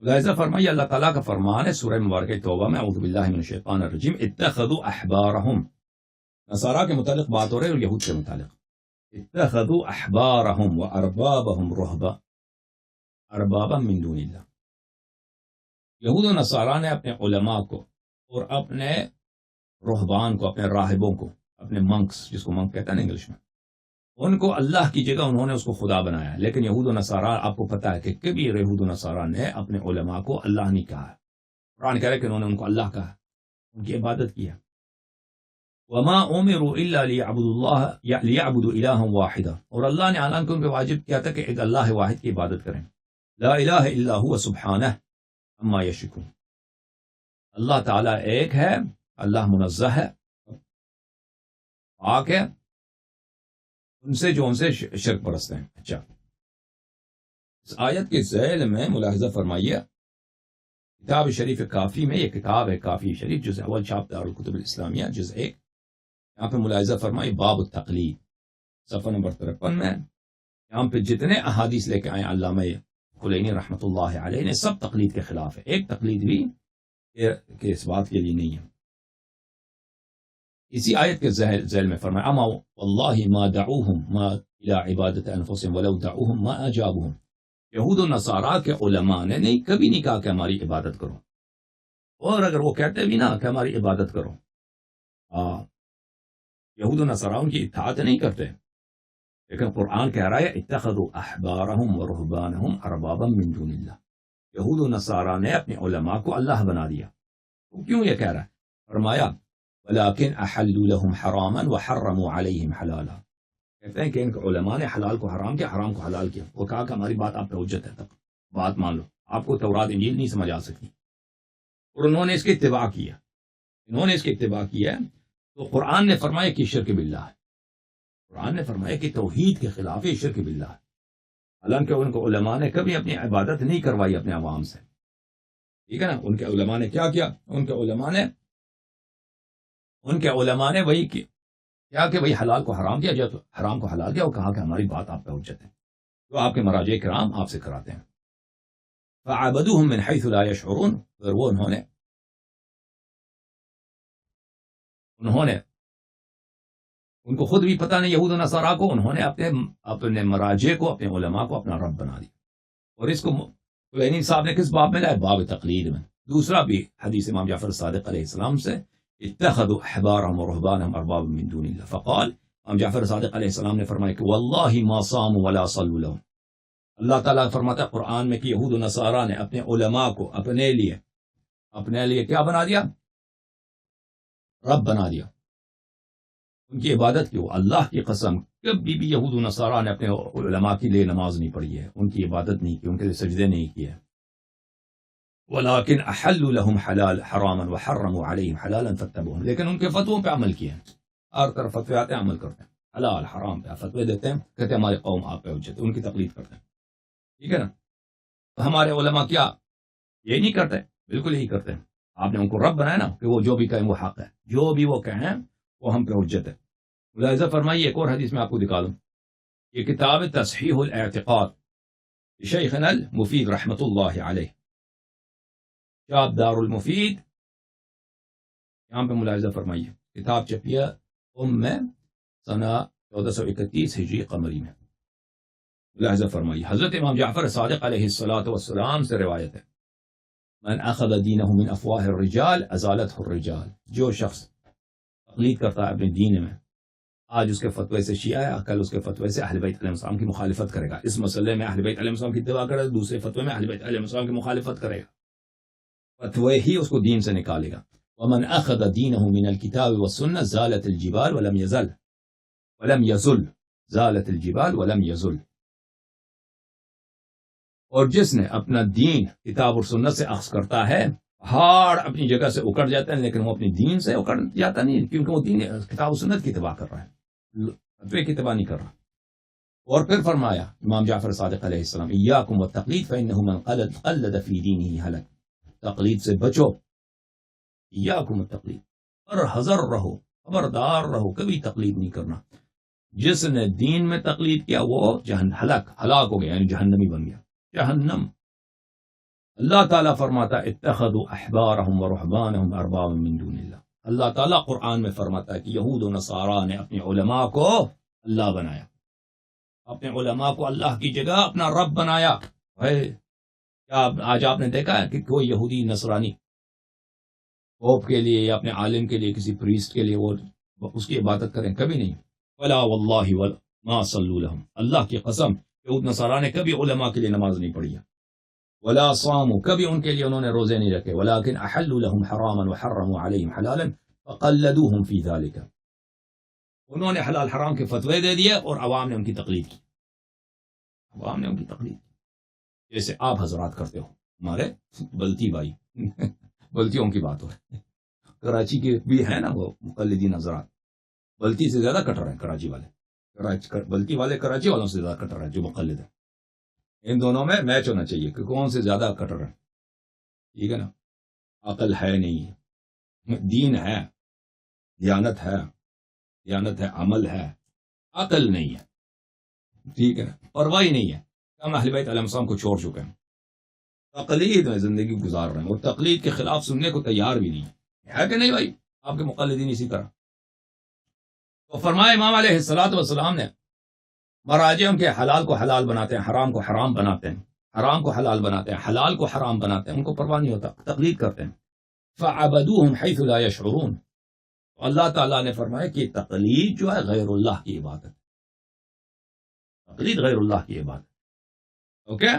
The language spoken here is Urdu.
ملاحظہ فرمائیے اللہ تعالیٰ کا فرمان ہے سورہ مبارکہ توبہ میں، اعوذ باللہ من الشیطان الرجیم، اتخذوا احبارہم، نصارہ کے متعلق بات ہو رہی ہے اور یہود کے متعلق، اتخذوا احبارہم واربابہم اربابا من دون اللہ، یہود و نصارہ نے اپنے علماء کو اور اپنے رہبان کو، اپنے راہبوں کو، اپنے منکس، جس کو منک کہتا ہے نا انگلش میں، ان کو اللہ کی جگہ انہوں نے اس کو خدا بنایا. لیکن یہود و نصارہ، آپ کو پتا ہے کہ کبھی یہود و نصارہ نے اپنے علماء کو اللہ نہیں کہا ہے. قرآن کہہ رہا ہے کہ انہوں نے ان کو اللہ کہا، ان کی عبادت کی ہے. وما امروا الا ليعبدوا الها واحدا، اور اللہ نے اعلان کر ان پہ واجب کیا تھا کہ ایک اللہ واحد کی عبادت کریں. لا الہ الا هو سبحانہ عما یشرکون، اللہ تعالیٰ ایک ہے، اللہ منزہ ہے، پاک ہے ان سے جو ان سے شرک پرست ہیں. اچھا، اس آیت کے ذیل میں ملاحظہ فرمائیے، کتاب شریف کافی میں، یہ کتاب ہے کافی شریف، جز اول، چھاپ دارالکتب الاسلامیہ، جز 1، یہاں پہ ملاحظہ فرمائیے باب التقلید، صفحہ نمبر 53 میں. یہاں پہ جتنے احادیث لے کے آئے علامہ کلینی رحمۃ اللہ علیہ نے، سب تقلید کے خلاف ہے. ایک تقلید بھی کہ اس بات کے لیے نہیں ہے. اسی آیت کے ذیل میں فرمایا اما واللہ ما دعوہم ما الى عبادت انفسهم ولو دعوہم ما اجابہم، یہود و نصارہ کے علماء نے کبھی نہیں کہا کہ ہماری عبادت کرو، اور اگر وہ کہتے بھی نا کہ ہماری عبادت کرو، یہود و نصارہ ان کی اطاعت نہیں کرتے. لیکن قرآن کہہ رہا ہے اتخذوا احبارہم ورہبانہم اربابا من دون اللہ، یہود و نصارہ نے اپنے علماء کو اللہ بنا دیا. تو کیوں یہ کہہ رہا ہے؟ فرمایا ولیکن احلوا لهم حراما وحرموا علیہم حلالا، کہتے ہیں کہ ان کے علماء نے حلال کو حرام کیا، حرام کو حلال کیا. وہ کہا کہ ہماری بات آپ پہ حجت ہے، تک بات مان لو، آپ کو تورات انجیل نہیں سمجھ آ سکتی. اور انہوں نے اس کی اتباع کیا، انہوں نے اس کی اتباع کیا. تو قرآن نے فرمایا کہ شرک باللہ ہے، قرآن نے فرمایا کہ توحید کے خلاف ہے، شرک باللہ ہے. حالانکہ ان کو علماء نے کبھی اپنی عبادت نہیں کروائی اپنے عوام سے، ٹھیک ہے نا. ان کے علماء نے کیا کیا؟ ان کے علماء نے وہی کیا کہ وہی حلال کو حرام کیا، جب حرام کو حلال کیا، وہ کہا کہ ہماری بات آپ پہ حجت ہے، تو آپ کے مراجع کرام آپ سے کراتے ہیں. فعبدوہم من حیث لا یشعرون، پھر وہ انہوں نے ان کو خود بھی پتہ نہیں، یہود و نصارہ کو، انہوں نے اپنے مراجع کو، اپنے علماء کو اپنا رب بنا دیا. اور اس کو کلینی صاحب نے کس باب میں لایا؟ باب تقلید میں. دوسرا بھی حدیث امام جعفر صادق علیہ السلام سے، اتخذوا احبارهم ورهبانهم اربابا من دون اللہ، فقال، امام جعفر صادق علیہ السلام نے فرمایا کہ واللہ ما صاموا ولا صلوا لهم. اللہ تعالیٰ فرماتا ہے قرآن میں کہ یہود و نصارہ نے اپنے علماء کو اپنے لیے کیا بنا دیا؟ رب بنا دیا. ان کی عبادت کی. اللہ کی قسم کبھی بھی یہود و نصارہ نے اپنے علماء کے لیے نماز نہیں پڑھی ہے، ان کی عبادت نہیں کی، ان کے لیے سجدے نہیں کیے. ولیکن احلوا لهم حراما وحرموا علیہم حلالا فاتبعوہم، لیکن ان کے فتووں پہ عمل کیے. ہر طرف فتوے آتے ہیں، عمل کرتے ہیں، حلال حرام پہ فتوے دیتے ہیں، کہتے ہیں ہمارے قوم آپ پہ حجت ہے، ان کی تقلید کرتے ہیں. ٹھیک ہے نا. ہمارے علماء کیا یہ نہیں کرتے؟ بالکل یہی کرتے ہیں. آپ نے ان کو رب بنایا نا کہ وہ جو بھی کہیں وہ حق ہے، جو بھی وہ کہیں وہ ہم پہ حجت ہے. ملاحظہ فرمائیے، ایک اور حدیث میں آپ کو دکھا دوں. یہ کتاب تصحیح الاعتقاد شیخنا المفید رحمۃ اللہ علیہ، شاب دار المفید. یہاں پہ ملاحظہ فرمائیے، کتاب چھپی میں سنہ 1431 ہجری قمری میں. ملاحظہ فرمائیے، حضرت امام جعفر صادق علیہ السلام سے روایت ہے، من اخذ دینہ من افواہ الرجال ازالتہ الرجال، جو شخص تقلید کرتا ہے اپنے دین میں، آج اس کے فتوے سے شیعہ ہے، کل اس کے فتوے سے اہل بیت علیہ السلام کی مخالفت کرے گا. اس مسئلے میں اہل بیت علیہ السلام کی اتباع کرے گا، دوسرے فتوے میں اہل بیت علیہ السلام کی مخالفت کرے گا، فتوے ہی اس کو دین سے نکالے گا. ومن اخذ دینہ من الکتاب والسنہ زالت الجبال ولم یزل زالت الجبال ولم یزل. اور جس نے اپنا دین کتاب اور سنت سے اخذ کرتا ہے، پہاڑ اپنی جگہ سے اکڑ جاتا ہے، لیکن وہ اپنی دین سے اکڑ جاتا نہیں، کیونکہ وہ دین کتاب و سنت کی اتباع کر رہا ہے، فتوے کی اتباع نہیں کر رہا. اور پھر فرمایا امام جعفر صادق علیہ السلام، ایاکم والتقلید فإنہ من قلد فی دینہ ہلک، تقلید سے بچو، ایاکم التقلید، اور حذر رہو، خبردار رہو، کبھی تقلید نہیں کرنا. جس نے دین میں تقلید کیا وہ ہلاک ہو گیا، یعنی جہنمی بن گیا، جہنم. اللہ تعالیٰ فرماتا ہے اتخذوا احبارهم ورهبانهم اربابا من دون اللہ. اللہ تعالیٰ قرآن میں فرماتا ہے کہ یہود و نصارہ نے اپنے علماء کو اللہ بنایا، اپنے علماء کو اللہ کی جگہ اپنا رب بنایا. کیا آج آپ نے دیکھا ہے کہ کوئی یہودی نصرانی پوپ کے لیے یا اپنے عالم کے لیے، کسی پریسٹ کے لیے وہ اس کی عبادت کریں؟ کبھی نہیں. ولا واللہ ما صلوا لهم، اللہ کی قسم یہود نصارہ نے کبھی علماء کے لیے نماز نہیں پڑھی ہے. ولا صاموا، کبھی ان کے لیے انہوں نے روزے نہیں رکھے. ولكن احلوا لهم حراما وحرموا عليهم حلالا فقلدوهم في ذلك، انہوں نے حلال حرام کے فتوے دے دیے اور عوام نے ان کی تقلید کی. عوام نے ان کی تقلید کی، جیسے آپ حضرات کرتے ہو. ہمارے بلتی بھائی بلتیوں کی بات ہو رہی ہے، کراچی کے بھی ہیں نا وہ مقلدین حضرات، بلتی سے زیادہ کٹر ہیں کراچی والے. بلتی والے کراچی والوں سے زیادہ کٹر ہیں جو مقلد ہیں. ان دونوں میں میچ ہونا چاہیے کہ کون سے زیادہ کٹر ہے. ٹھیک ہے نا. عقل ہے نہیں، دین ہے، دیانت ہے، عمل ہے، عقل نہیں ہے. ٹھیک ہے نا. پرواہ نہیں ہے. ہم اہل بیت علیہ السلام کو چھوڑ چکے ہیں، تقلید میں زندگی گزار رہے ہیں اور تقلید کے خلاف سننے کو تیار بھی نہیں ہے کہ نہیں بھائی؟ آپ کے مقلدین اسی طرح. تو فرمایا امام علیہ الصلوۃ والسلام نے مراجع ان کے حلال کو حلال بناتے ہیں، حرام کو حرام بناتے ہیں، حرام کو حلال بناتے ہیں، حلال کو حرام بناتے ہیں، ان کو پرواہ نہیں ہوتا، تقلید کرتے ہیں. فعبدوهم حيث لا يشعرون. اللہ تعالیٰ نے فرمایا کہ تقلید جو ہے غیر اللہ کی عبادت، تقلید غیر اللہ کی عبادت. اوکے.